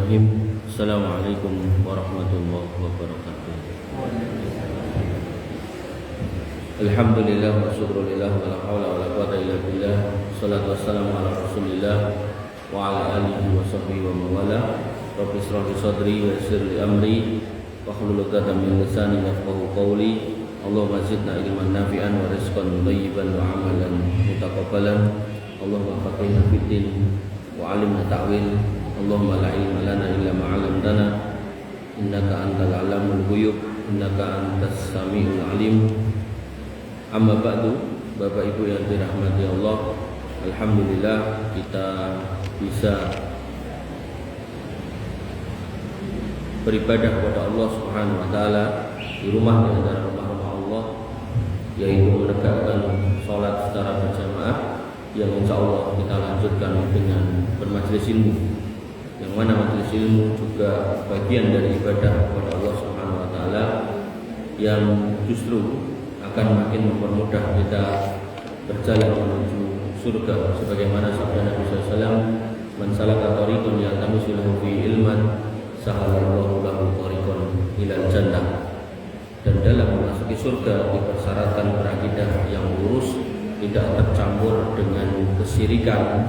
Bismillahirrahmanirrahim. Assalamualaikum warahmatullahi wabarakatuh. Alhamdulillah wa syukrulillah wa la hawla wa la quwwata illa billah. Wassalatu wassalamu ala Rasulillah wa ala alihi wa sahbihi wa mawala. Rabbi ishrah li sadri wa yassir li amri wahlul 'uqdatam min lisani yafqahu qawli. Allahumma zidna ilman nafi'an wa rizqan thayyiban wa amalan mutaqabbalan. Allahumma faqihna fid din wa 'allimna ta'wil. Allahumma la ilma lana illa ma 'allamtana innaka antal 'alamul ghuyub innaka antas samiul 'alim. Amma ba'du, Bapak Ibu yang dirahmati Allah, alhamdulillah kita bisa beribadah kepada Allah Subhanahu wa taala di rumah di antara rumah-rumah Allah, yaitu menegakkan salat secara berjamaah yang insya Allah kita lanjutkan dengan bermajelis ilmu, yang mana majelis ilmu juga bagian dari ibadah kepada Allah Subhanahu wa taala yang justru akan makin mempermudah kita berjalan menuju surga, sebagaimana sabda Nabi SAW, man salaka tariqan yaltamisu lahu fi ilman sahalallahu lahu tariqan ilal jannah. Dan dalam memasuki surga dipersyaratkan berakidah yang lurus, tidak tercampur dengan kesyirikan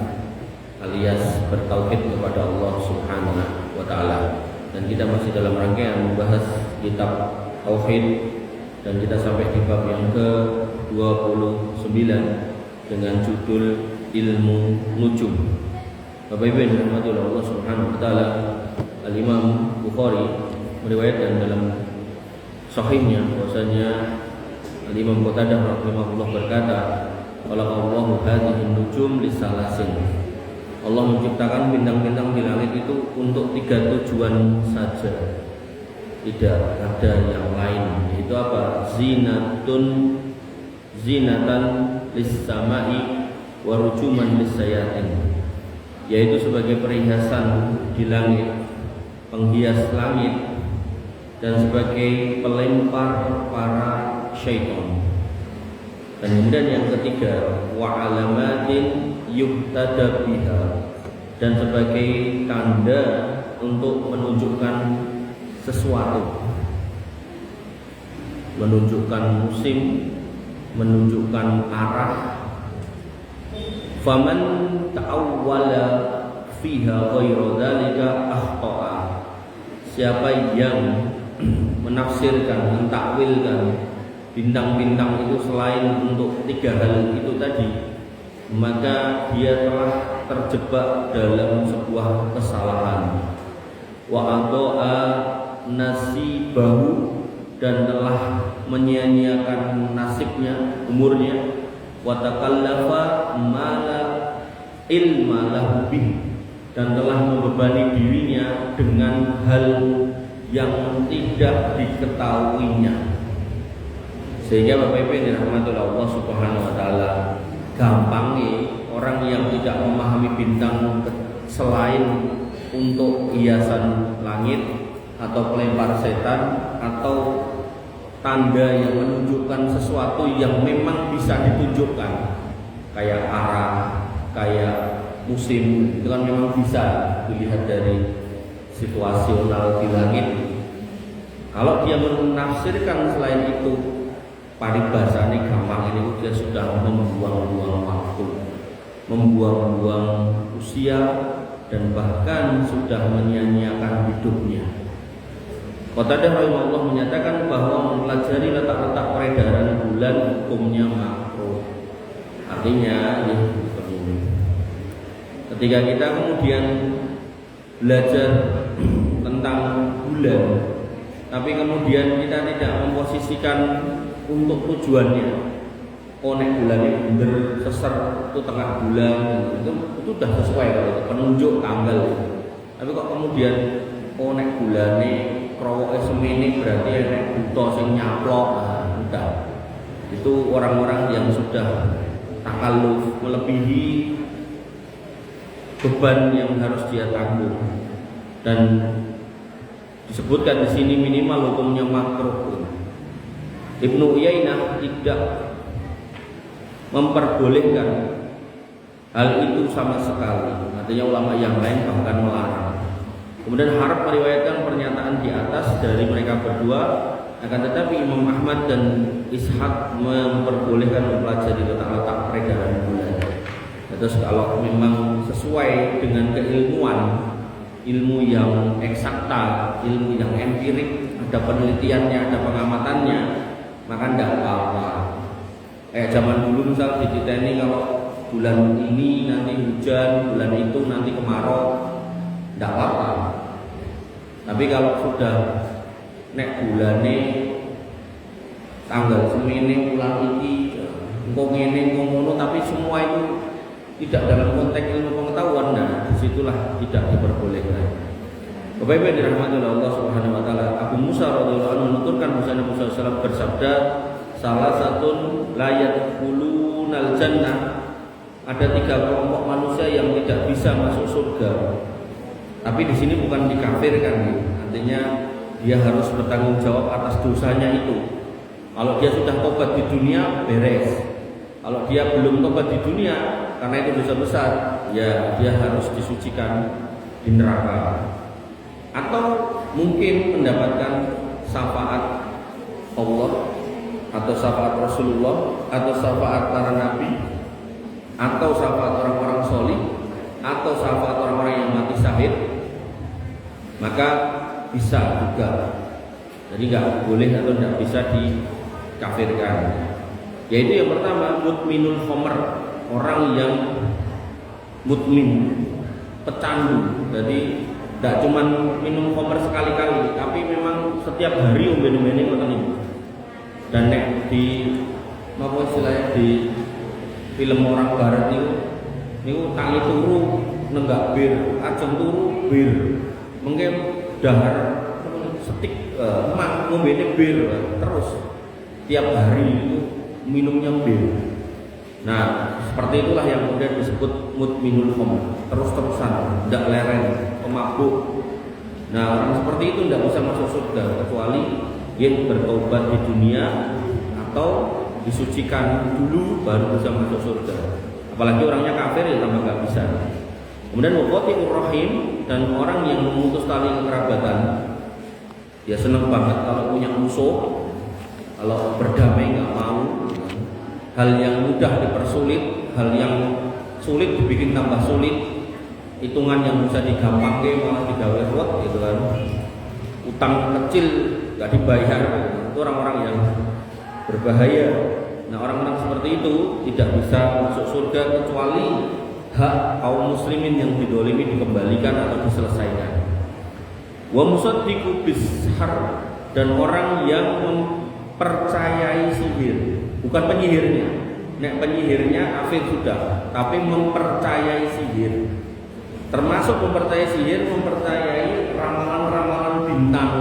alias bertauhid kepada Allah Subhanahu wa taala. Dan kita masih dalam rangkaian membahas kitab tauhid, dan kita sampai di bab yang ke-29 dengan judul ilmu nujum. Bapak Ibu yang dirahmati oleh Allah Subhanahu wa taala, Al-Imam Bukhari meriwayatkan dalam sahihnya bahwasanya Al-Imam Qatadah rahimahullah berkata, "Allahu hadhihi nujum lisalasin." Allah menciptakan bintang-bintang di langit itu untuk 3 tujuan saja, tidak ada yang lain. Itu apa? Zinatan lis-sama'i wa rujuman lis-sayatin, yaitu sebagai perhiasan di langit, penghias langit, dan sebagai pelempar para syaitan. Dan kemudian yang ketiga, wa alamatin yuhtada biha, dan sebagai tanda untuk menunjukkan sesuatu, menunjukkan musim, menunjukkan arah. Faman ta'awwala fiha ghairu dzalika akhta'a, siapa yang menafsirkan, mentakwilkan bintang-bintang itu selain untuk 3 hal itu tadi, maka dia telah terjebak dalam sebuah kesalahan. Wa adha'a nasibahu, dan telah menyia-nyiakan nasibnya, umurnya. Wa takallafa mala ilma lahu bih, dan telah membebani dirinya dengan hal yang tidak diketahuinya. Sehingga Bapak Ibu yang dirahmati oleh Allah Subhanahu wa taala, gampangnya orang yang tidak memahami bintang selain untuk hiasan langit atau pelempar setan atau tanda yang menunjukkan sesuatu yang memang bisa ditunjukkan, kayak arah, kayak musim, itu kan memang bisa dilihat dari situasional di langit. Kalau dia menafsirkan selain itu, paribasane gampang ini, dia sudah membuang-buang waktu, membuang-buang usia, dan bahkan sudah menyia-nyiakan hidupnya. Qatadah rahimahullah menyatakan bahwa mempelajari letak-letak peredaran bulan hukumnya makruh. Artinya ketika kita kemudian belajar tentang bulan, tapi kemudian kita tidak memposisikan untuk tujuannya, nek bulan ini bener seser itu tengah bulan, itu sudah sesuai kalau itu penunjuk tanggal. Tapi kok kemudian nek bulan ini krowoke semene berarti nek buta sing nyaplok, udah. Itu orang-orang yang sudah takalluf, melebihi beban yang harus dia tanggung. Dan disebutkan di sini minimal hukumnya makruh. Ibnu Uyainah tidak memperbolehkan hal itu sama sekali. Artinya ulama yang lain bahkan melarang. Kemudian Harb meriwayatkan pernyataan di atas dari mereka berdua, akan tetapi Imam Ahmad dan Ishaq memperbolehkan mempelajari letak-letak peredaran bulan. Terus kalau memang sesuai dengan keilmuan, ilmu yang eksakta, ilmu yang empirik, ada penelitiannya, ada pengamatannya, maka tidak apa-apa. Zaman dulu misal dititeni kalau bulan ini nanti hujan, bulan itu nanti kemarau, tidak apa-apa. Tapi kalau sudah nek bulane tanggal semene bulan iki engko ngene engko ngono, tapi semua itu tidak dalam konteks ilmu pengetahuan, nah disitulah tidak diperbolehkan. Bapak Ibu yang dirahmati oleh Allah Subhanahu wa taala, Abu Musa radhiyallahu anhu menuturkan bahwa Nabi sallallahu alaihi wasallam bersabda, salah satun la yadkhulunal jannah, ada 3 kelompok manusia yang tidak bisa masuk surga. Tapi di sini bukan dikafirkan, artinya dia harus bertanggung jawab atas dosanya itu. Kalau dia sudah tobat di dunia, beres. Kalau dia belum tobat di dunia, karena itu dosa besar, ya dia harus disucikan di neraka. Atau mungkin mendapatkan syafaat Allah, atau syafaat Rasulullah, atau syafaat para nabi, atau syafaat orang-orang solih, atau syafaat orang-orang yang mati syahid, maka bisa juga. Jadi nggak boleh atau tidak bisa dikafirkan. Yaitu yang pertama, mutminul khomer, orang yang mutmin, pecandu. Jadi tidak cuma minum khomer sekali-kali, tapi memang setiap hari umben-umbennya ngoten niku. Dan nek di apa istilahnya di film orang barat niku tangi turu nenggak bir, ajeng turu bir. Mungkin dahar setik emak ngombene bir terus tiap hari itu minumnya bir. Nah, seperti itulah yang kemudian disebut mutminul khomer, terus-terusan, tidak lereng, pemabuk. Nah, orang seperti itu tidak bisa masuk surga kecuali dia bertobat di dunia atau disucikan dulu baru bisa masuk surga. Apalagi orangnya kafir ya tambah nggak bisa. Kemudian waqati'ur rahim, dan orang yang memutus tali kekerabatan. Dia senang banget kalau punya musuh, kalau berdamai nggak mau. Hal yang mudah dipersulit, hal yang sulit dibikin tambah sulit. Hitungan yang bisa digampangke malah digawe ruwet gitu kan. Utang kecil nggak dibayar, itu orang-orang yang berbahaya. Nah, orang-orang seperti itu tidak bisa masuk surga kecuali hak kaum muslimin yang didolimi dikembalikan atau diselesaikan. Wa musaddiqu bishar, dan orang yang mempercayai sihir, bukan penyihirnya. Nek penyihirnya kafir sudah, tapi mempercayai sihir. Termasuk mempercayai sihir, mempercayai ramalan-ramalan bintang,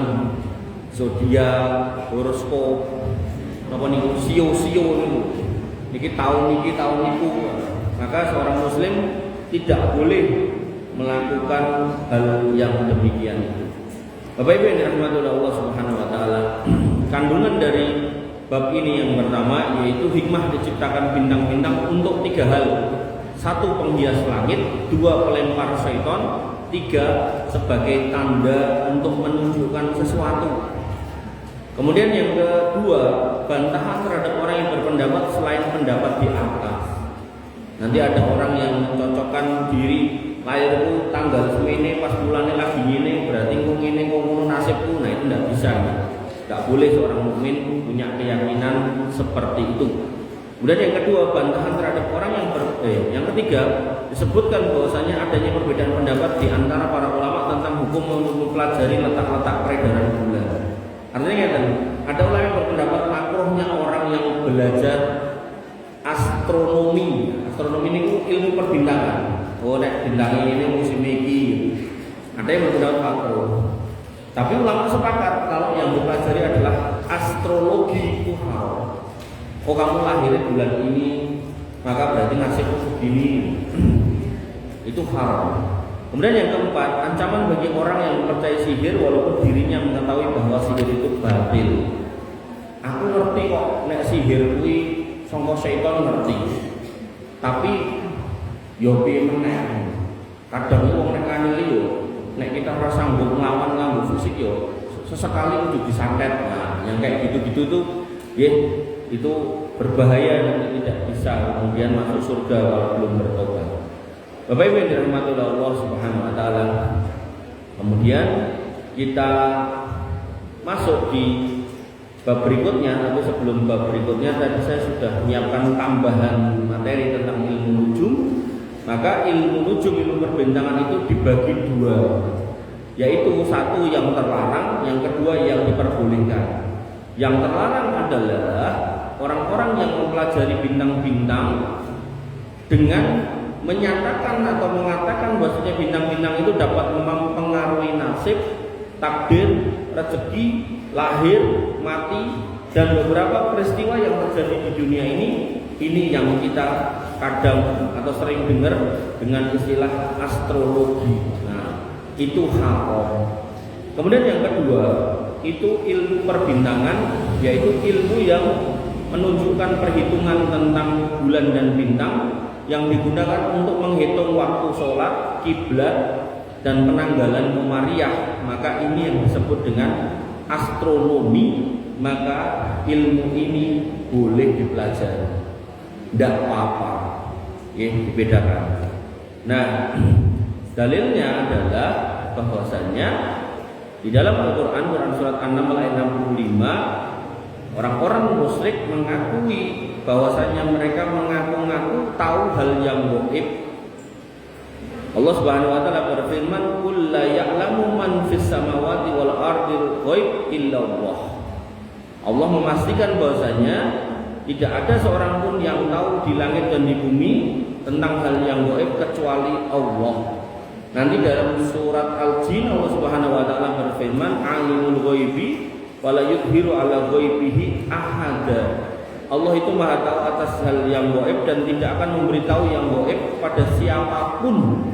zodiak, horoskop, apa niku sio-sio niku. Niki tahun niku. Maka seorang muslim tidak boleh melakukan hal yang demikian itu. Bapak Ibu yang dirahmati oleh Allah Subhanahu wa taala, kandungan dari bab ini yang pertama yaitu hikmah diciptakan bintang-bintang untuk 3 hal. 1, penghias langit, 2, pelempar syaitan, 3, sebagai tanda untuk menunjukkan sesuatu. Kemudian yang kedua, bantahan terhadap orang yang berpendapat selain pendapat di atas. Nanti ada orang yang mencocokkan diri, lahirku tanggal semene pas bulannya lagi ngene, berarti kok ngene kok ngono nasibku. Nah, itu tidak bisa. Tidak boleh seorang mukmin punya keyakinan seperti itu. Kemudian yang kedua, bantahan terhadap orang yang ketiga, disebutkan bahwasanya adanya perbedaan pendapat di antara para ulama tentang hukum untuk mempelajari letak-letak peredaran bulan. Artinya ada ulama yang berpendapat makruhnya orang yang belajar astronomi. Astronomi ini ilmu perbintangan. Oh, nek bintang ini musim iki. Ada yang berpendapat makruh. Tapi ulama sepakat kalau yang dipelajari adalah astrologi itu haram. Oh, kamu lahir bulan ini, maka berarti nasibmu begini. Itu haram. Kemudian yang keempat, ancaman bagi orang yang percaya sihir walaupun dirinya mengetahui bahwa sihir itu batil. Aku ngerti kok nek sihir kuwi sangka setan ngerti. Tapi yo piye meneh. Kadang wong nek kaneli yo nek kita ora sanggup nglawan nganggo fisik yo sesekali kudu disantet. Nah, yang kayak gitu-gitu tuh ya itu berbahaya dan tidak bisa kemudian masuk surga kalau belum bertobat. Bapak Ibu yang dirahmati Allah Subhanahu wa taala. Kemudian kita masuk di bab berikutnya, tapi sebelum bab berikutnya tadi saya sudah menyiapkan tambahan materi tentang ilmu nujum. Maka ilmu nujum, ilmu perbintangan itu dibagi dua, yaitu satu yang terlarang, yang kedua yang diperbolehkan. Yang terlarang adalah orang-orang yang mempelajari bintang-bintang dengan menyatakan atau mengatakan bahwasanya bintang-bintang itu dapat mempengaruhi nasib, takdir, rezeki, lahir, mati, dan beberapa peristiwa yang terjadi di dunia ini yang kita kadang atau sering dengar dengan istilah astrologi. Nah, itu haram. Kemudian yang kedua, itu ilmu perbintangan, yaitu ilmu yang menunjukkan perhitungan tentang bulan dan bintang yang digunakan untuk menghitung waktu sholat, kiblat, dan penanggalan komariah. Maka ini yang disebut dengan astronomi. Maka ilmu ini boleh dipelajari, tidak apa-apa, ya, dibedakan. Nah, dalilnya adalah bahwasanya di dalam Al-Quran, Quran surat An-Naml ayat 65, orang-orang musyrik mengakui bahwasanya mereka mengaku-ngaku tahu hal yang gaib. Allah Subhanahu wa taala berfirman, "Qul la ya'lamu man fis samawati wal ardil ghaib illa Allah." Allah memastikan bahwasanya tidak ada seorang pun yang tahu di langit dan di bumi tentang hal yang gaib kecuali Allah. Nanti dalam surat Al-Jin Allah Subhanahu wa taala berfirman, "Alimul ghaibi wa la yudhiru ala ghaibihi ahada." Allah itu Maha tahu atas hal yang gaib dan tidak akan memberitahu yang gaib pada siapapun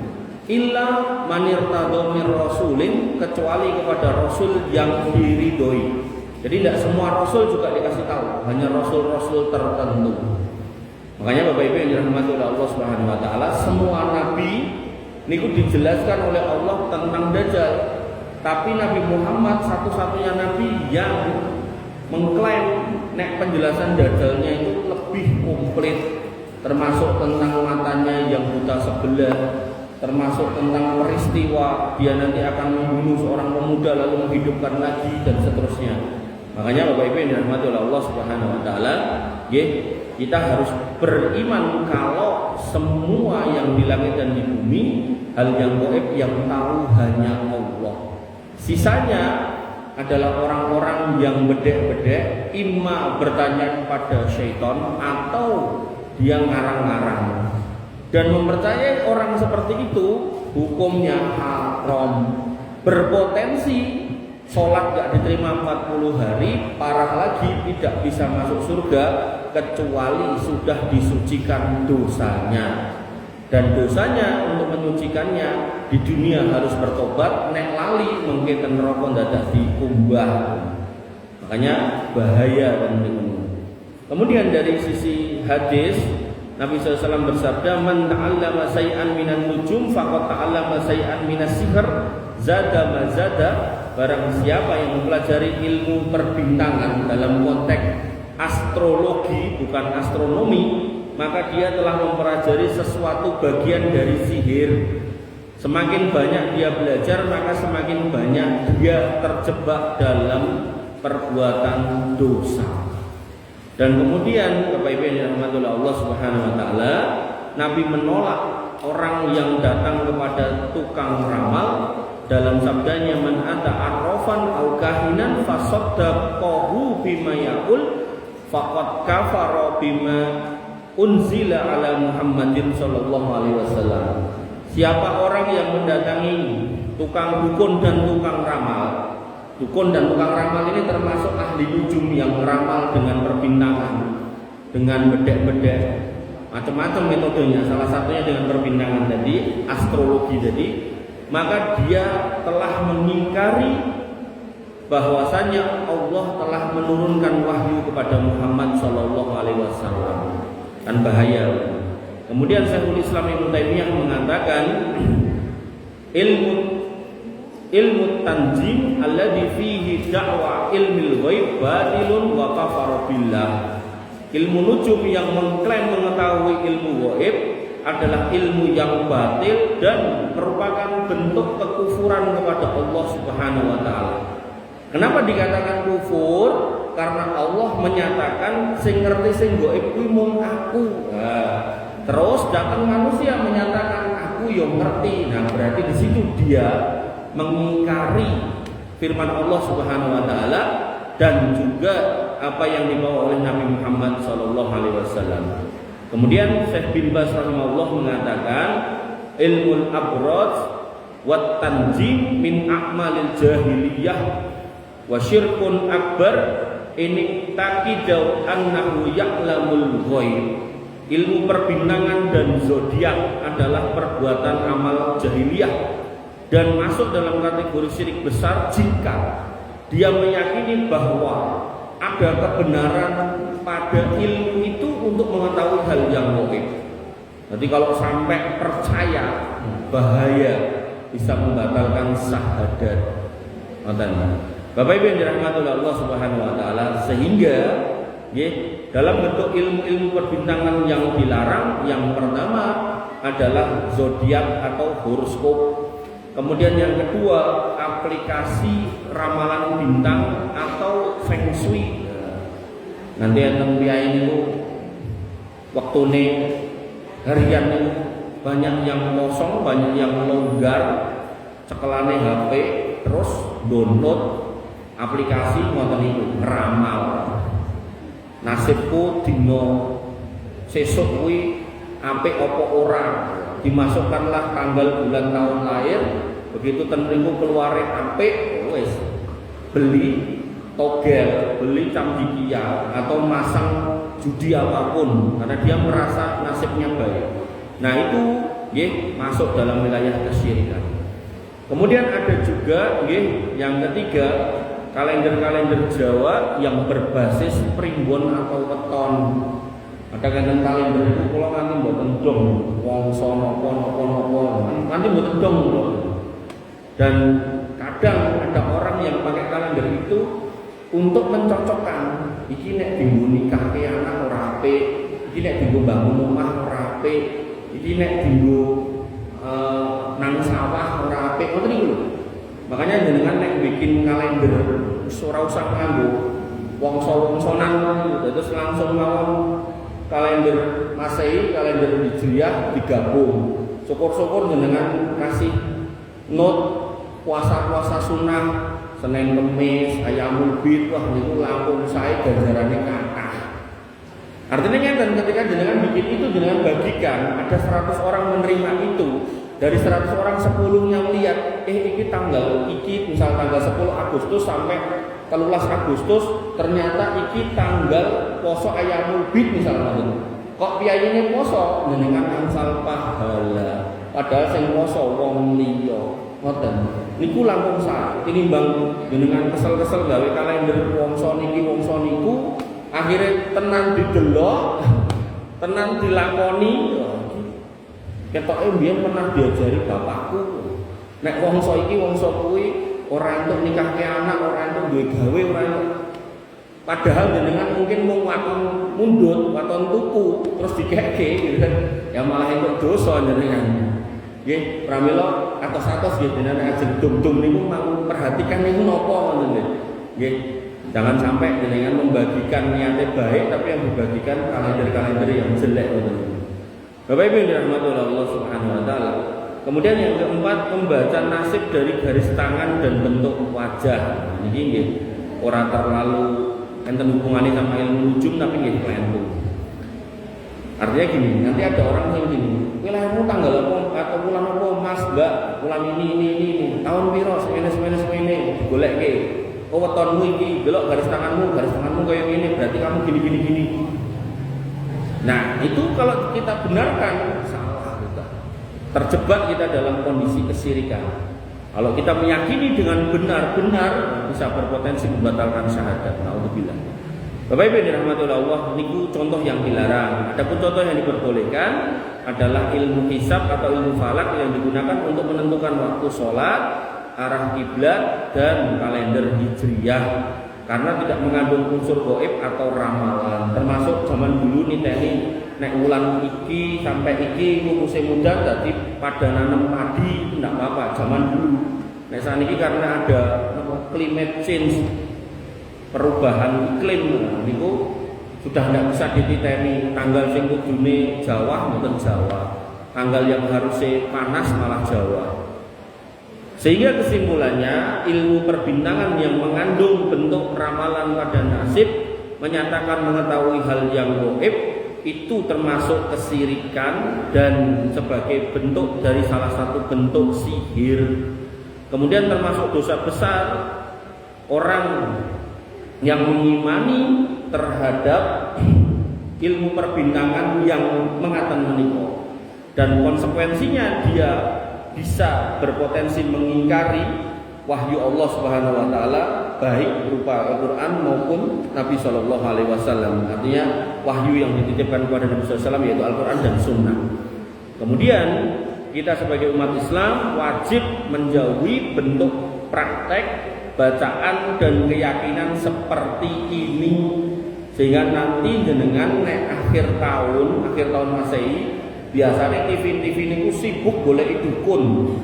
illa man irtadha mir rasulin, kecuali kepada rasul yang diridhoi. Jadi tidak semua rasul juga dikasih tahu, hanya rasul-rasul tertentu. Makanya Bapak Ibu yang dirahmati oleh Allah Subhanahu wa taala, semua nabi niku dijelaskan oleh Allah tentang Dajjal. Tapi Nabi Muhammad satu-satunya nabi yang mengklaim nek penjelasan Dajjalnya itu lebih komplit, termasuk tentang matanya yang buta sebelah, termasuk tentang peristiwa dia nanti akan membunuh seorang pemuda lalu menghidupkan lagi dan seterusnya. Makanya Bapak Ibu yang dirahmati oleh Allah Subhanahu wa taala, kita harus beriman kalau semua yang di langit dan di bumi hal yang gaib yang tahu hanya Allah. Sisanya adalah orang-orang yang bedek-bedek, imma bertanya kepada syaitan atau dia ngarang-ngarang. Dan mempercayai orang seperti itu hukumnya haram, berpotensi sholat gak diterima 40 hari, parah lagi tidak bisa masuk surga kecuali sudah disucikan dosanya. Dan dosanya untuk menyucikannya di dunia harus bertobat, nek lali mungkin neraka dadak dikumbah. Makanya bahaya dan ini. Kemudian dari sisi hadis, Nabi SAW bersabda, "Man ta'allama say'an minan nujum faqad ta'allama say'an minas sihr, zada ma zada." Barang siapa yang mempelajari ilmu perbintangan dalam konteks astrologi bukan astronomi, maka dia telah mempelajari sesuatu bagian dari sihir. Semakin banyak dia belajar, maka semakin banyak dia terjebak dalam perbuatan dosa. Dan kemudian Bapak Ibu yang dirahmati oleh Allah Subhanahu wa taala, Nabi menolak orang yang datang kepada tukang ramal dalam sabdanya, "Man ata arrafan au kahinan fasaddaqahu bima yaqul faqad kafara bima unzila ala Muhammadin sallallahu alaihi wasallam." Siapa orang yang mendatangi tukang dukun dan tukang ramal. Dukun dan tukang ramal ini termasuk ahli nujum yang meramal dengan perbintangan, dengan bedek-bedek, macam-macam metodenya. Salah satunya dengan perbintangan tadi, astrologi tadi. Maka dia telah mengingkari bahwasanya Allah telah menurunkan wahyu kepada Muhammad sallallahu alaihi wasallam. Kan bahaya. Kemudian Syekhul Islam Ibnu Taimiyah mengatakan ilmu ilmu tanjim alladzi fihi da'wa ilmil ghaib batilun wa kafara billah. Ilmu nujum yang mengklaim mengetahui ilmu ghaib adalah ilmu yang batil dan merupakan bentuk kekufuran kepada Allah Subhanahu wa taala. Kenapa dikatakan kufur? Karena Allah menyatakan sing ngerti sing ghaib kuwi mung aku. Terus datang manusia menyatakan aku yang ngerti. Nah, berarti di situ dia mengingkari firman Allah Subhanahu wa taala dan juga apa yang dibawa oleh Nabi Muhammad sallallahu alaihi wasallam. Kemudian Syekh bin Baz rahimahullah mengatakan ilmul abraj wat tanjim min a'malil jahiliyah wa syirkun akbar ini takidau annahu ya'lamul ghaib. Ilmu perbintangan dan zodiak adalah perbuatan amal jahiliyah dan masuk dalam kategori syirik besar jika dia meyakini bahwa ada kebenaran pada ilmu itu untuk mengetahui hal yang gaib. Jadi kalau sampai percaya, bahaya, bisa membatalkan syahadat. Bapak Ibu yang dirahmati oleh Allah Subhanahu wa taala, sehingga dalam bentuk ilmu-ilmu perbintangan yang dilarang, yang pertama adalah zodiak atau horoskop. Kemudian yang kedua, aplikasi ramalan bintang atau feng shui. Nanti yang biaya itu waktune harian itu banyak yang kosong, banyak yang longgar, cekelane HP, terus download aplikasi ngoten niku ngeramal. Nasibku dino sesuk kuwi apik apa ora. Dimasukkanlah tanggal bulan tahun lahir, begitu ten mriku keluare apik wis beli togel, beli camdikia atau masang judi apapun karena dia merasa nasibnya baik. Nah itu masuk dalam wilayah kesyirikan. Kemudian ada juga yang ketiga, kalender-kalender Jawa yang berbasis primbon atau weton. Ada kalender itu kalau nanti mboten dong wong sono napa nanti mboten dong. Dan kadang ada orang yang pakai kalender itu untuk mencocokkan iki nek dinggo nikahke anak ora apik, iki nek dinggo bangun omah ora apik, iki nek dinggo nang sawah ora apik, ngoten niku lho. Makanya jenengan nek bikin kalender ora usah nganggo wongso-wongsonan terus langsung mawon kalender Masehi, kalender Hijriah digabung. Syukur-syukur jenengan kasih note puasa-puasa sunnah Senin Kemis, Ayamul Bid, wah niku langkung sae ganjarane kathah. Artinya kan ketika jenengan bikin itu, jenengan bagikan, ada 100 orang menerima itu. Dari 100 orang 10 yang lihat, iki tanggal iki misal tanggal 10 Agustus sampai 13 Agustus, ternyata iki tanggal poso Ayamul Bid misalnya. Kok piyayine poso jenengan angsal pahala. Padahal sing poso wong liya. Ngoten. Niku langkung sak. Tinimbang jenengan kesel-kesel gawe kalender wongso niki wongso niku, akhirnya tenan didelok, tenan dilakoni. Ketoke mbiyen pernah diajari bapakku. Nek wongso iki wongso kuwi ora entuk nikahke anak, ora entuk duwe gawe, ora entuk. Padahal jenengan mungkin mau waton mundut, waton tuku, terus dikeke gitu kan. Ya malah entuk dosa jenengan. Nggih, pramila atos-atos nggih jenengan ajeng dum-dum niku mau perhatikan niku napa ngoten nggih. Jangan sampai jenengan membagikan niatnya baik tapi yang dibagikan kalender-kalender yang jelek ngoten. Bapak Ibu yang dirahmati oleh Allah Subhanahu wa taala. Kemudian yang keempat, membaca nasib dari garis tangan dan bentuk wajah. Niki nggih ora terlalu enten hubungannya sama ilmu nujum tapi nggih klentu. Artinya gini, nanti ada orang yang gini, wilayahmu tanggal apa atau bulan apa mas, mbak, bulan ini, tahun piro, semene, golek ke, oh wetonmu iki, belok garis tanganmu kayak ini, berarti kamu gini. Nah itu kalau kita benarkan salah, terjebak kita dalam kondisi kesyirikan. Kalau kita meyakini dengan benar bisa berpotensi membatalkan syahadat. Naudzubillah. Bapak Ibu yang dirahmati oleh Allah, niku contoh yang dilarang. Adapun contoh yang diperbolehkan adalah ilmu hisab atau ilmu falak yang digunakan untuk menentukan waktu sholat arah kiblat dan kalender hijriyah, karena tidak mengandung unsur gaib atau ramalan. Termasuk zaman dulu niteni nek wulan iki sampai iki musim muda dadi pada nanam padi itu tidak apa-apa zaman dulu. Nek saniki karena ada climate change, perubahan iklim niku sudah tidak bisa dititeni tanggal sing kudune Jawa mboten Jawa, tanggal yang harusnya panas malah Jawa. Sehingga kesimpulannya ilmu perbintangan yang mengandung bentuk ramalan pada nasib, menyatakan mengetahui hal yang gaib, itu termasuk kesirikan dan sebagai bentuk dari salah satu bentuk sihir. Kemudian termasuk dosa besar orang yang mengimani terhadap ilmu perbintangan yang mengatakan menikah, dan konsekuensinya dia bisa berpotensi mengingkari wahyu Allah Subhanahu wa taala, baik berupa Al-Qur'an maupun Nabi sallallahu alaihi wasallam. Artinya wahyu yang dititipkan kepada Nabi sallallahu alaihi wasallam yaitu Al-Qur'an dan sunnah. Kemudian kita sebagai umat Islam wajib menjauhi bentuk praktek bacaan dan keyakinan seperti ini, sehingga nanti jenengan akhir tahun Masehi biasanya TV niku sibuk golek dukun,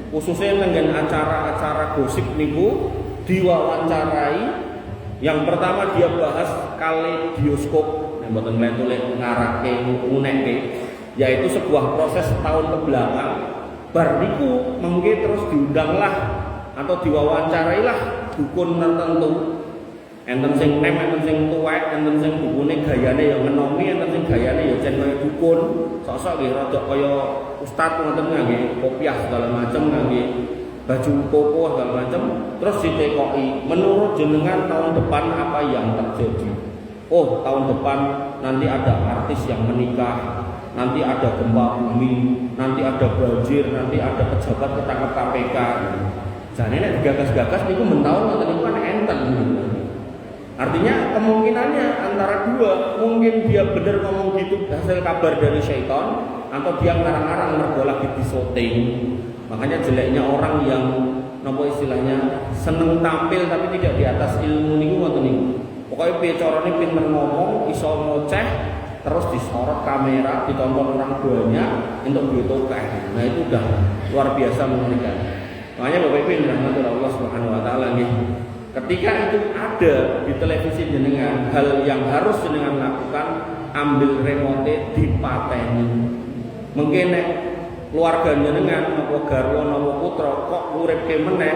khususnya dengan acara-acara gosip niku diwawancarai. Yang pertama dia bahas kaleidoskop, mboten mletulek ngarake ngunekke, yaitu sebuah proses tahun kebelakang. Bar niku mengke terus diundanglah atau diwawancarailah dukun tertentu. Enten sing nem, enten sing tuwek, enten sing dukune gayane ya ngenomi, enten sing gayane ya jen kaya dukun. Sosok nggih rada kaya ustaz ngoten nggih, kopiah segala macam nggih, baju koko segala macam, terus ditekoki, menurut jenengan tahun depan apa yang terjadi? Oh, tahun depan nanti ada artis yang menikah, nanti ada gempa bumi, nanti ada banjir, nanti ada pejabat ketangkep KPK. Jane nek digagas-gagas niku mentahun ngoten niku kan enten. Artinya kemungkinannya antara dua, mungkin dia benar ngomong gitu hasil kabar dari syaitan, atau dia ngarang-ngarang mergo lagi disoting. Makanya jeleknya orang yang napa istilahnya seneng tampil tapi tidak di atas ilmu niku ngoten niku. Pokoke piye carane pinter ngomong, iso ngoceh, terus disorot kamera, ditonton orang banyak untuk duit akeh. Nah itu udah luar biasa mengerikan. Makanya Bapak Ibu yang dirahmati Allah Subhanahu wa taala nggih, ketika itu ada di televisi jenengan hal yang harus jenengan lakukan, ambil remote dipateni. Mungkin nek keluarga jenengan napa garwa napa putra kok uripke meneh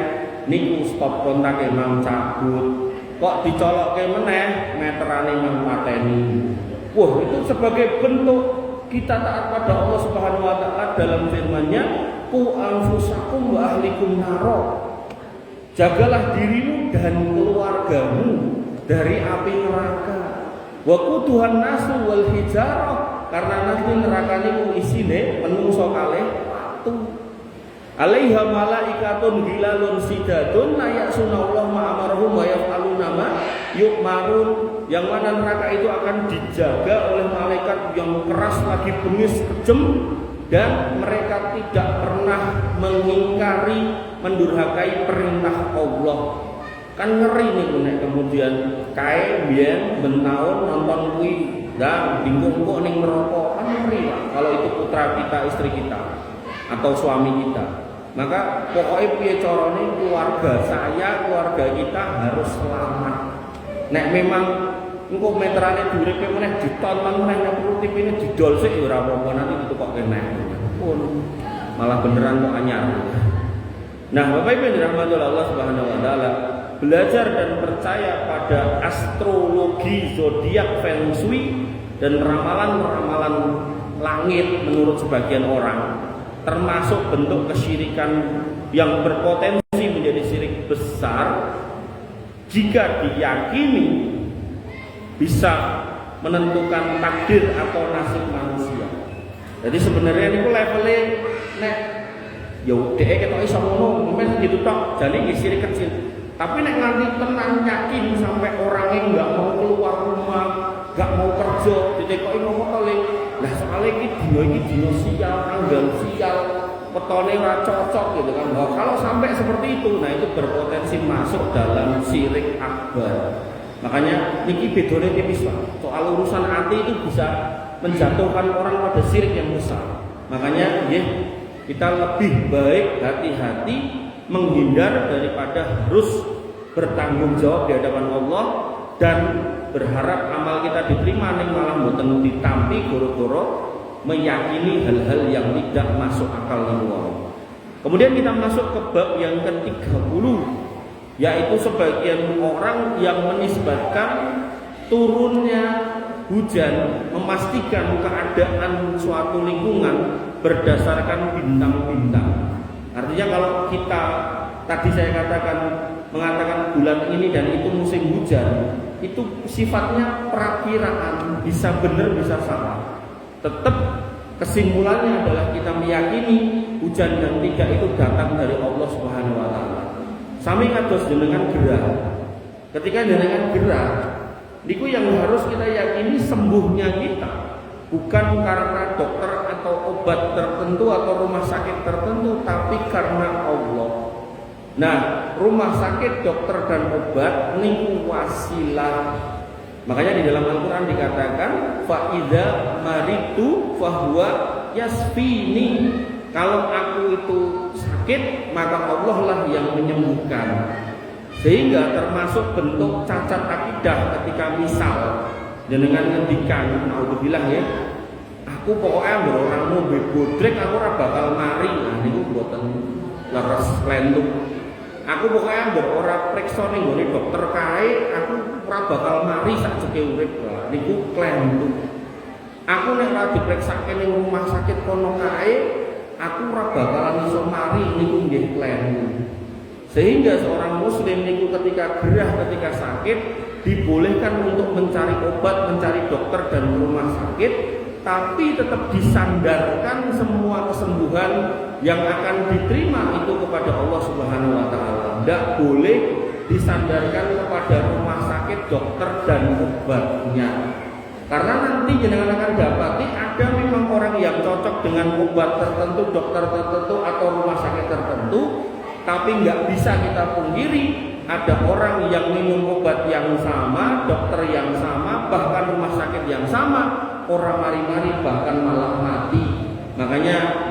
niku stop kontake mang cabut. Kok dicolokke meneh meterane mang pateni. Wah, itu sebagai bentuk kita taat pada Allah Subhanahu wa taala dalam firman-Nya, "Qu anfusakum wa ahlikum naro." Jagalah dirimu dan keluargamu dari api neraka. Wa quduhan nasu wal hijarah, karena nanti neraka niku isine menungso kalih watu. Alaiha malaikatun gilalun sidadun la ya'sunallaha ma amarahum wa yaf'aluna ma yu'marun. Yang mana neraka itu akan dijaga oleh malaikat yang keras lagi bengis kejem, dan mereka tidak pernah mengingkari, mendurhakai perintah Allah. Kan ngeri nih nek kemudian kae biyen bentaun nonton kuwi dan bingung kok ning neraka, kan ngeri Pak. Kalau itu putra kita, istri kita atau suami kita. Maka pokoknya piye carane keluarga saya, keluarga kita harus selamat. Nek memang engko meterane diuripe meneh ditonton meneh nek perlu TV-ne didol sik ya ora apa-apa, nanti ditukokke meneh. Pun malah beneran kok anyar. Nah, Bapak Ibu yang dirahmati Allah Subhanahu wa taala, belajar dan percaya pada astrologi, zodiak, feng shui dan ramalan-ramalan langit menurut sebagian orang termasuk bentuk kesyirikan yang berpotensi menjadi syirik besar jika diyakini bisa menentukan takdir atau nasib manusia. Jadi sebenarnya ini levelnya nek ya dhek ketok iso ngono, mungkin gitu tok, jane iki syirik kecil. Tapi nek nganti tenan yakin sampai orangnya enggak mau keluar rumah, enggak mau kerja, ditekoki ngomong kali. Lah soalnya iki dina sial, tanggal sial, petone ora cocok gitu kan. Nah, kalau sampai seperti itu, nah itu berpotensi masuk dalam syirik akbar. Makanya niki bedone tipis Pak. Soal urusan hati itu bisa menjatuhkan orang pada syirik yang besar. Makanya kita lebih baik hati-hati menghindar daripada harus bertanggung jawab di hadapan Allah dan berharap amal kita diterima ning malah mboten ditampi goro-goro meyakini hal-hal yang tidak masuk akal niku. Kemudian kita masuk ke bab yang ke-30, yaitu sebagian orang yang menisbatkan turunnya hujan, memastikan keadaan suatu lingkungan berdasarkan bintang-bintang. Artinya kalau kita tadi saya mengatakan bulan ini dan itu musim hujan, itu sifatnya perakiraan, bisa benar bisa salah. Tetap kesimpulannya adalah kita meyakini hujan dan tidak itu datang dari Allah Subhanahu wa taala. Sami kados jenengan gerah. Ketika jenengan gerah, niku yang harus kita yakini sembuhnya kita bukan karena dokter atau obat tertentu atau rumah sakit tertentu, tapi karena Allah. Nah, rumah sakit, dokter dan obat niku wasilah. Makanya di dalam Al-Qur'an dikatakan fa idza maritu fahuwa yasfini. Kalau aku itu sakit, maka Allah lah yang menyembuhkan. Sehingga termasuk bentuk cacat akidah ketika misal jenengan ngendikan naudzubillah ya, aku pokoknya orang mau bodrek aku ora bakal mari. Nah niku mboten leres lentuk. Aku pokoknya ora priksa ning gone dokter kae, aku ora bakal mari sakjeke urip. Niku lentuk. Aku nek ora dipriksake ning rumah sakit kono kae, aku ora bakalan iso mari, niku nggih lentuk. Sehingga seorang muslim niku ketika gerah, ketika sakit dibolehkan untuk mencari obat, mencari dokter dan rumah sakit, tapi tetap disandarkan semua kesembuhan yang akan diterima itu kepada Allah Subhanahu wa taala. Tidak boleh disandarkan kepada rumah sakit, dokter dan obatnya. Karena nanti jenengan akan dapati ada memang orang yang cocok dengan obat tertentu, dokter tertentu atau rumah sakit tertentu. Tapi nggak bisa kita pungkiri ada orang yang minum obat yang sama, dokter yang sama, bahkan rumah sakit yang sama, orang mari-mari bahkan malah mati. Makanya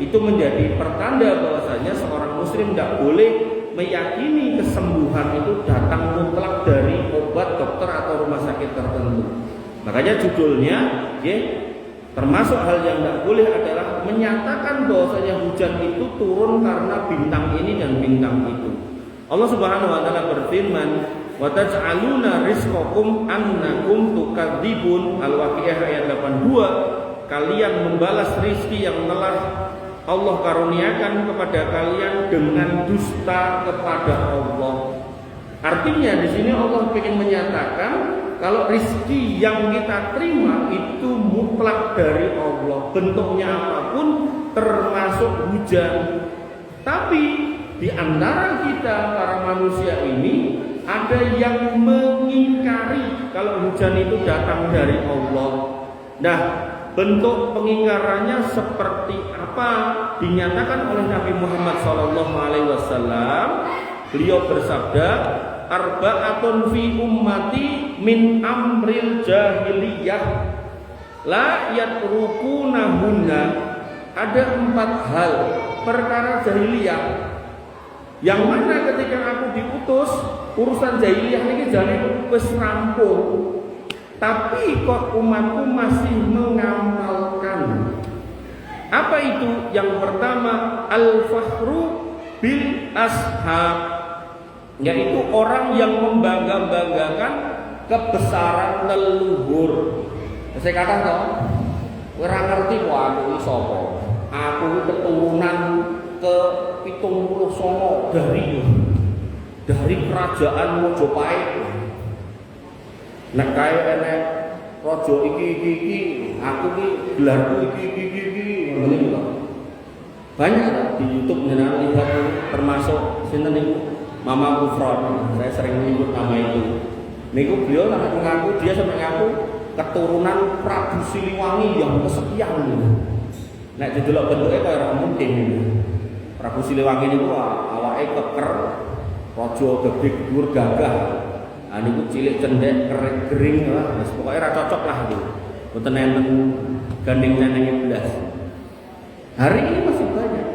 itu menjadi pertanda bahwasanya seorang muslim tidak boleh meyakini kesembuhan itu datang mutlak dari obat, dokter atau rumah sakit tertentu. Makanya judulnya termasuk hal yang tidak boleh adalah menyatakan bahwasanya hujan itu turun karena bintang ini dan bintang itu. Allah Subhanahu wa taala berfirman, "Wa taj'aluna rizqakum annakum tukadzibun." Al-Waqiah ayat 82. Kalian membalas rizki yang telah Allah karuniakan kepada kalian dengan dusta kepada Allah. Artinya di sini Allah ingin menyatakan kalau rizki yang kita terima itu mutlak dari Allah, bentuknya apapun termasuk hujan. Tapi di antara kita para manusia ini ada yang mengingkari kalau hujan itu datang dari Allah. Nah, bentuk pengingkarannya seperti apa dinyatakan oleh Nabi Muhammad SAW. Beliau bersabda, arba'atun fi ummati min amril jahiliyah la yatrukunahunna. Ada 4 hal perkara jahiliyah yang mana ketika aku diutus urusan jahiliyah ini jane wis rampung, tapi kok umatku masih mengamalkan. Apa itu? Yang pertama, al-fakhru bil ashab, yaitu orang yang membangga-banggakan kebesaran leluhur. Saya kata toh, ora ngerti kok aku iki sapa. Aku keturunan ke 79 dari kerajaan Mojopahit. Nek kae enek raja iki, aku ki gelarku iki ngene lho. Banyak di YouTube jenengan lihat termasuk sinten niku Mama Gufron, saya sering menyebut nama itu. Niku beliau dia sampai ngaku keturunan Prabu Siliwangi yang kesekian. Nek didelok bentuke kaya ora mungkin. Prabu Siliwangi niku awake keker, raja gede dhuwur gagah. Ah niku cilik cendhek kering wis pokoke ora cocok lah itu. Mboten enten gandeng nenenge blas. Hari ini masih banyak.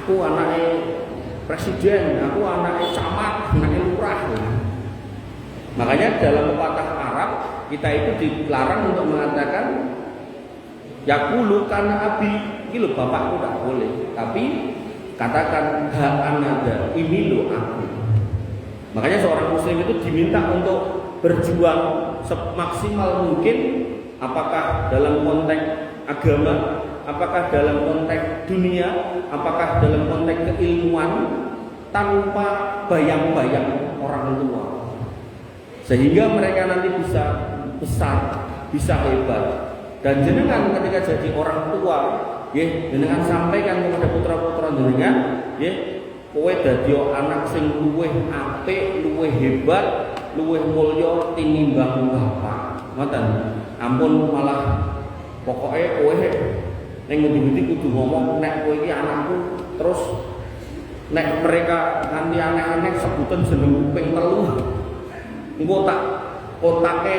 Aku anaknya presiden, aku anaknya camat, anaknya lurah. Makanya dalam pepatah Arab kita itu dilarang untuk mengatakan yaqulu kana abi, iki lho bapakku tak boleh. Tapi katakan ha anada, ini lho aku. Makanya seorang muslim itu diminta untuk berjuang semaksimal mungkin, apakah dalam konteks agama, apakah dalam konteks dunia, apakah dalam konteks keilmuan, tanpa bayang-bayang orang tua, sehingga mereka nanti bisa besar, bisa hebat. Dan jenengan ketika jadi orang tua, jenengan sampaikan kepada putra-putra jenengan, kowe dadi anak sing luwih apik, luwih hebat, luwih mulya tinimbang bapak. Ngoten. Ampun malah pokoknya kowe ning ngendi-endi kudu ngomong nek kowe iki anakku, terus nek mereka nganti aneh-aneh sebutan jeneng ping 3. Engko tak kotake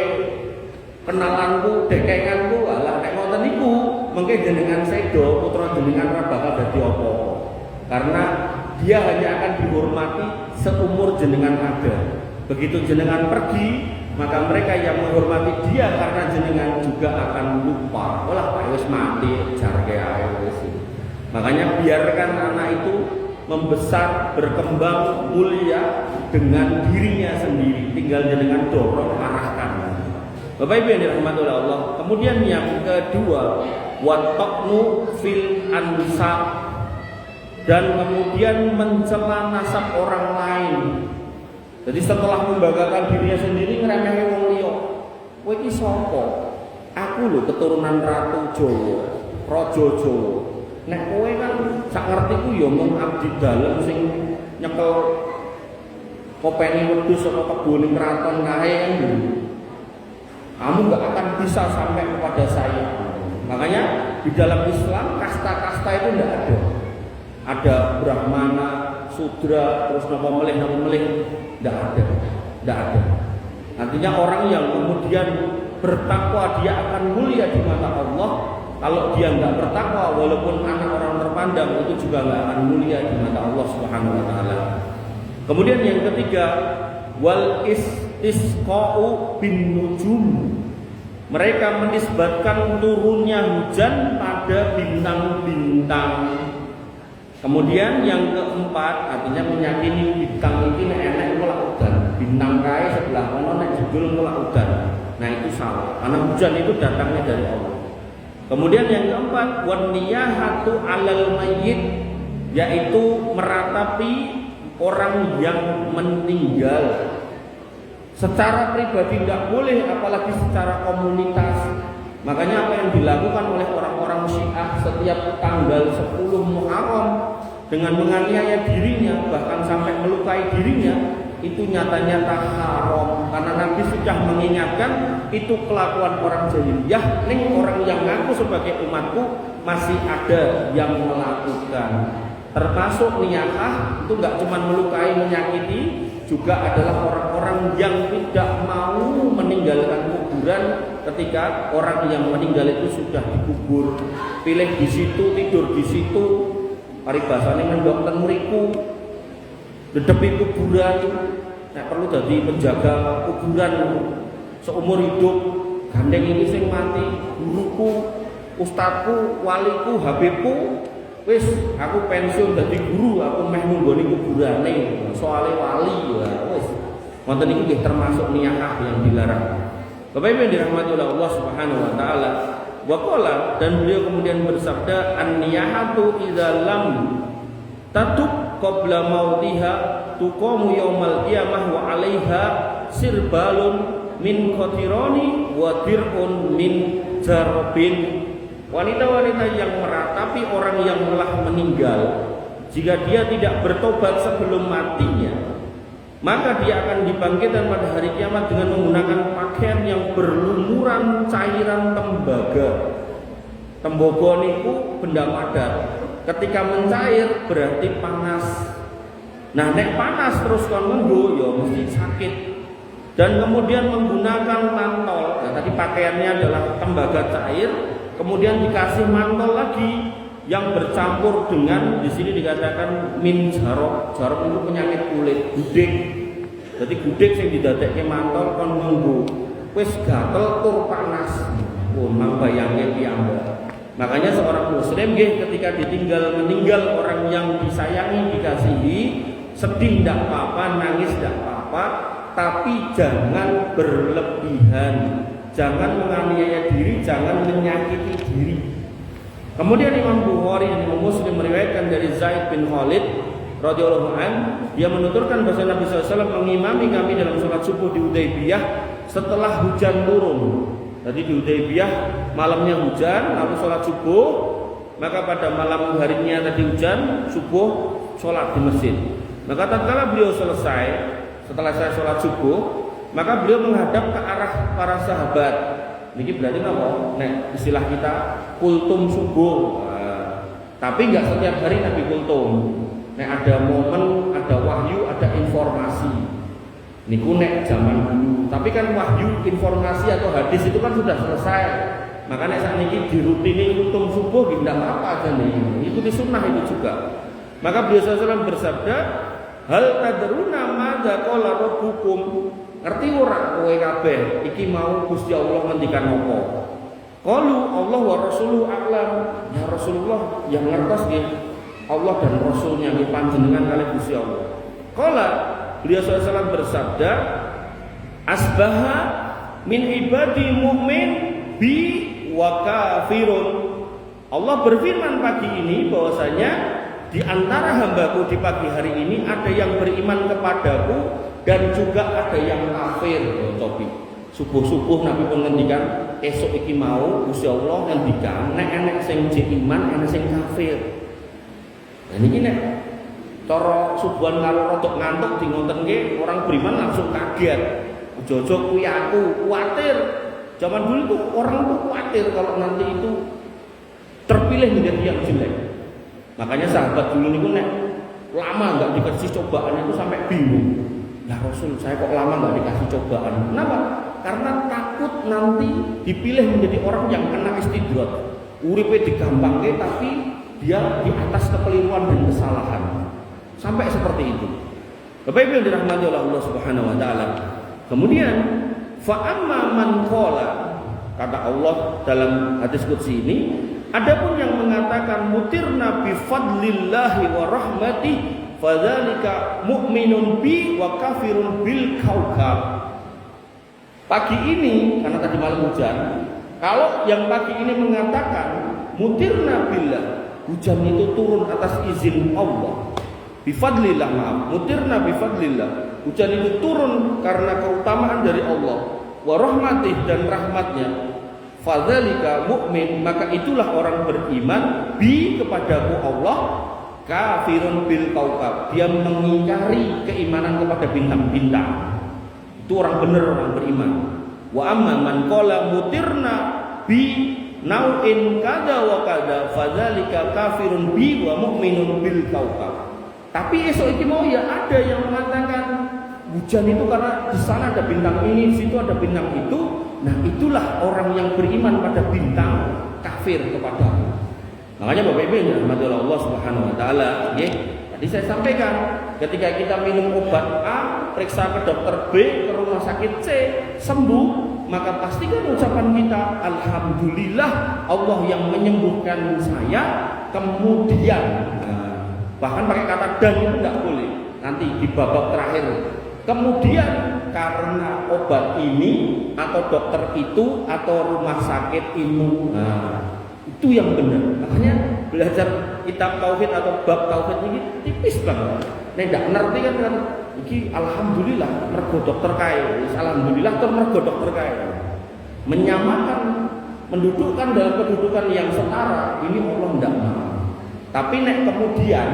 kenalanku, dekenganku, alah nek ngoten niku mengke jenengan sedo putra jenengan ora bakal dadi apa-apa. Karena dia hanya akan dihormati seumur jenengan ada. Begitu jenengan pergi, maka mereka yang menghormati dia karena jenengan juga akan lupa. Olah Pak wis mati, jarke ae wis. Makanya biarkan anak itu membesar, berkembang, mulia dengan dirinya sendiri. Tinggal jenengan dorong, arahkan. Bapak Ibu yang dirahmati oleh Allah. Kemudian yang kedua, wattaqnu fil ansab, dan kemudian mencela nasab orang lain. Jadi setelah membanggakan dirinya sendiri ngeremehi wong liya. Kowe iki sapa? Aku lho keturunan Ratu Jawa, Raja Jawa. Nek kowe kan sak ngertiku ya mung abdi dalem sing nyekel kopeni wedhus saka kebone kraton kae kan. Kamu nggak akan bisa sampai kepada saya. Makanya di dalam Islam kasta-kasta itu tidak ada. Ada Brahmana, Sudra, terus nama melih, tidak ada. Artinya orang yang kemudian bertakwa dia akan mulia di mata Allah. Kalau dia nggak bertakwa, walaupun anak orang terpandang, itu juga nggak akan mulia di mata Allah Subhanahu Wa Taala. Kemudian yang ketiga, wal istisqa'u bin nujum. Mereka menisbatkan turunnya hujan pada bintang-bintang. Kemudian yang keempat, artinya meyakini bintang ini enak mulak udan. Bintang kae sebelah kono nek judul mulak udan. Nah itu salah, karena hujan itu datangnya dari Allah. Kemudian yang keempat, wan niyahatu 'alal mayyit, yaitu meratapi orang yang meninggal. Secara pribadi tidak boleh, apalagi secara komunitas. Makanya apa yang dilakukan oleh orang-orang Syiah setiap tanggal 10 Muharram dengan menganiaya dirinya, bahkan sampai melukai dirinya, itu nyata-nyata haram. Karena Nabi sudah mengingatkan itu kelakuan orang jahiliyah. Ning orang yang ngaku sebagai umatku masih ada yang melakukan. Termasuk niyahah itu nggak cuma melukai, menyakiti, juga adalah orang-orang yang tidak mau meninggalkan kuburan ketika orang yang meninggal itu sudah dikubur. Pilih di situ, tidur di situ, paribasane ngendok ten mriku, dedepi kuburan. Nek perlu jadi penjaga kuburan seumur hidup. Gandeng ini sing mati, guruku, ustadku, waliku, habibku. Wis, aku pensiun dadi guru, aku meh nunggoni kuburane, soalnya wali ya. Wis, wonten iki nggih termasuk niyahah yang dilarang. Bapak Ibu yang dirahmati oleh Allah Subhanahu wa taala. Wa qala, dan beliau kemudian bersabda, an-niyahatu idza lam tatub qabla mautiha tuqamu yaumal qiyamah wa 'alaiha sirbalun min qatirani wa dir'un min jarbin. Wanita-wanita yang meratapi orang yang telah meninggal, jika dia tidak bertobat sebelum matinya, maka dia akan dibangkitkan pada hari kiamat dengan menggunakan pakaian yang berlumuran cairan tembaga. Tembaga niku benda padat. Ketika mencair berarti panas. Nah, nek panas terus kon nganggo ya mesti sakit. Dan kemudian menggunakan mantol. Nah, tadi pakaiannya adalah tembaga cair, kemudian dikasih mantol lagi yang bercampur dengan di sini dikatakan min jarok. Jarok itu penyakit kulit, gudeg. Jadi gudeg sing didadekke mantol kon nganggo wis gatel tur panas. Oh, mang bayangke piyambak. Makanya seorang muslim ketika meninggal orang yang disayangi, dikasihi, sedih tidak apa-apa, nangis tidak apa-apa, tapi jangan berlebihan, jangan menganiaya diri, jangan menyakiti diri. Kemudian Imam Bukhari dan Imam Muslim meriwayatkan dari Zaid bin Khalid radhiyallahu anhu, dia menuturkan bahwa Nabi SAW mengimami kami dalam sholat subuh di Hudaybiyah setelah hujan turun. Jadi di Hudaybiyah malamnya hujan, lalu sholat subuh, maka pada malam harinya tadi hujan, subuh sholat di masjid. Maka tatkala beliau selesai, setelah saya sholat subuh, maka beliau menghadap ke arah para sahabat. Ini berarti apa? Nek istilah kita kultum subuh. Tapi nggak setiap hari Nabi kultum. Nek ada momen, ada wahyu, ada informasi. Niku nek zaman dulu. Tapi kan wahyu, informasi atau hadis itu kan sudah selesai. Maka nek saat ini dirutini kultum subuh tidak apa-apa aja nih. Itu di sunnah itu juga. Maka beliau SAW bersabda, hal tadruna madza qala rabbukum. Ngerti ora kowe kabeh iki mau Gusti Allah ngendikan apa? Qalu Allah wa rasuluhu a'lam. Ya Rasulullah yang ngertos nggih Allah dan Rasulnya nggih panjenengan kalih Gusti Allah. Qala beliau SAW bersabda, asbaha min ibadi mu'min bi wa kafirun. Allah berfirman pagi ini bahwasanya di antara hambaku di pagi hari ini ada yang beriman kepadaku dan juga ada yang kafir. Cobi subuh-subuh Nabi pun ngendikan esok iki mau Gusti Allah ngendikan nek enek sing iman enek sing kafir. Nah niki nek cara subuhan kalau rotok ngantuk di ngontenke orang beriman langsung kaget. Ojo-ojo kuwi aku kuatir. Zaman dulu tuh orang tuh kuatir kalau nanti itu terpilih menjadi yang jelek. Makanya sahabat dulu niku nek lama nggak dikasih cobaan itu sampai bingung. Ya Rasul, saya kok lama nggak dikasih cobaan? Kenapa? Karena takut nanti dipilih menjadi orang yang kena istidrat. Uripe digampangke tapi dia di atas kekeliruan dan kesalahan. Sampai seperti itu. Bapak Ibu yang dirahmati oleh Allah Subhanahu wa taala. Kemudian fa amma man qala, kata Allah dalam hadis qudsi ini, adapun yang mengatakan mutirna bi fadlillahi wa rahmatih fadzalika mu'minun bi wa kafirun bil kaukab. Pagi ini karena tadi malam hujan, kalau yang pagi ini mengatakan mutirna billah, hujan itu turun atas izin Allah. Bifadlillah, maaf, mutirna bifadlillah, hujan itu turun karena keutamaan dari Allah, wa rahmatih dan rahmatnya, fadzalika mu'min, maka itulah orang beriman bi kepadaku Allah, kafirun bil kaukab, dia mengingkari keimanan kepada bintang-bintang. Itu orang benar, orang beriman. Wa amma man qala mutirna bi nau'in kada wa kada fadzalika kafirun bi wa mu'minun bil kaukab. Tapi esok ini mau ya ada yang mengatakan hujan itu karena di sana ada bintang ini, di situ ada bintang itu. Nah itulah orang yang beriman pada bintang, kafir kepadamu. Makanya Bapak Ibu yang dirahmati oleh Allah Subhanahu wa taala, ya, tadi saya sampaikan ketika kita minum obat A, periksa ke dokter B, ke rumah sakit C, sembuh, maka pastikan ucapan kita alhamdulillah Allah yang menyembuhkan saya. Kemudian bahkan pakai kata dan itu tidak boleh. Nanti di babak terakhir. Kemudian karena obat ini atau dokter itu atau rumah sakit ini, itu yang benar. Makanya belajar kitab tauhid atau bab tauhid ini tipis banget. Nek ndak ngerti kan iki alhamdulillah mergo dokter kae. Alhamdulillah tur mergo dokter kae. Menyamakan, mendudukkan dalam kedudukan yang setara, ini Allah ndak mau. Tapi nek kemudian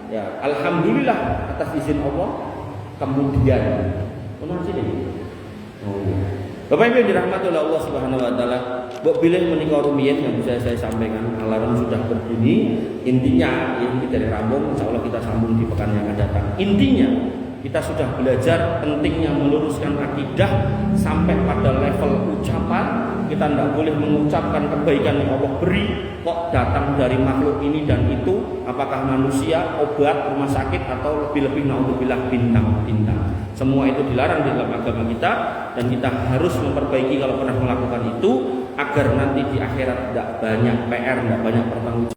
ya alhamdulillah atas izin Allah kemudian sini. Oh, Bapak Ibu yang dirahmati oleh Allah Subhanahu wa taala, mbok bilih menika rumiyin yang bisa saya sampaikan, alarm sudah berbunyi. Intinya ini dari Rampung, insyaallah kita sambung di pekan yang akan datang. Intinya kita sudah belajar pentingnya meluruskan akidah sampai pada level ucapan. Kita tidak boleh mengucapkan kebaikan yang Allah beri kok datang dari makhluk ini dan itu, apakah manusia, obat, rumah sakit, atau lebih-lebih naudzubillah bintang-bintang. Semua itu dilarang di dalam agama kita, dan kita harus memperbaiki kalau pernah melakukan itu agar nanti di akhirat tidak banyak PR, tidak banyak pertanggung